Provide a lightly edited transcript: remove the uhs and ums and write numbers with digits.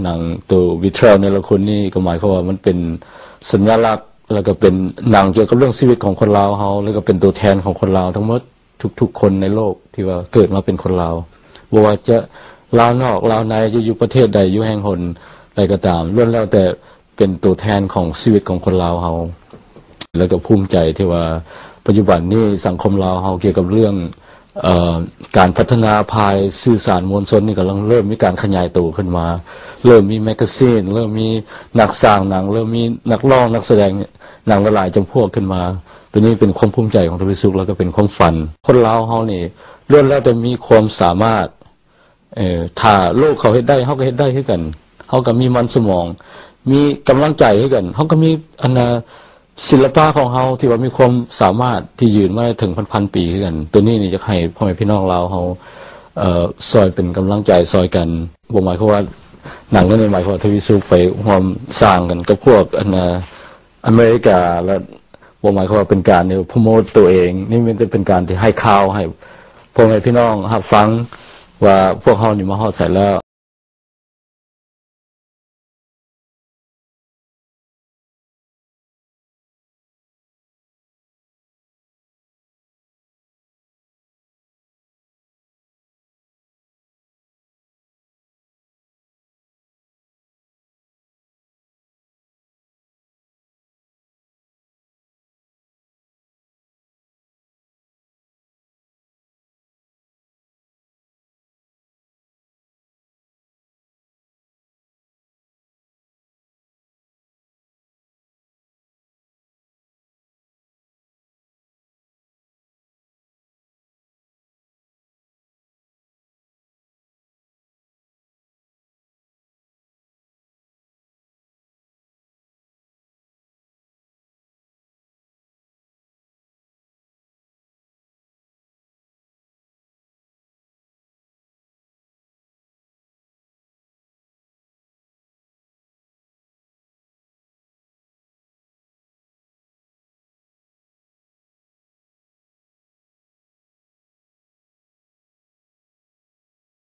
หนังตัววิทรัลในละคนนี่ก็หมายความว่ามันเป็นสัญลักษณ์แล้วก็เป็นหนังเกี่ยวกับเรื่องชีวิตของคนลาวเฮาแล้วก็เป็นตัวแทนของคนลาวทั้งหมดทุกๆคนในโลกที่ว่าเกิดมาเป็นคนลาวบ่ว่าจะลาวนอกลาวในจะอยู่ประเทศใดอยู่แห่งหนใดก็ตามล้วนแล้วแต่เป็นตัวแทนของชีวิตของคนลาวเฮาแล้วก็ภูมิใจที่ว่าปัจจุบันนี้สังคมลาวเฮาเกี่ยวกับเรื่องการพัฒนาภายสื่อสารมวลชนนี่กำลังเริ่มมีการขยายตัวขึ้นมาเริ่มมีแมกกาซีนเริ่มมีนักสร้างหนังเริ่มมีนักร้องนักแสดงหนังหลายๆจำพวกขึ้นมาตัวนี้เป็นความภูมิใจของทวีสุขแล้วก็เป็นความฝันคนลาวเฮานี่ล้วนแล้วแต่มีความสามารถถ้าโลกเขาเฮ็ดได้เฮาก็เฮ็ดได้คือกันเฮาก็มีมันสมองมีกำลังใจคือกันเฮาก็มีศิลปะของเฮาที่ว่ามีความสามารถที่ยืนมาถึงพันปีคือกันตัวนี้นี่จะให้พ่อแม่พี่น้องลาวเฮาซอยเป็นกำลังใจซอยกันบ่หมายความว่าหนังเรื่องนี้หมายความว่าทวีสุขไปร่วมสร้างกันกับพวกอเมริกาแล้วบ่หมายความว่าเป็นการโปรโมตตัวเองนี่มันเป็นการที่ให้ข่าวให้พ่อแม่พี่น้องรับฟังว่าพวกเฮานี่มาฮอดใส่แล้ว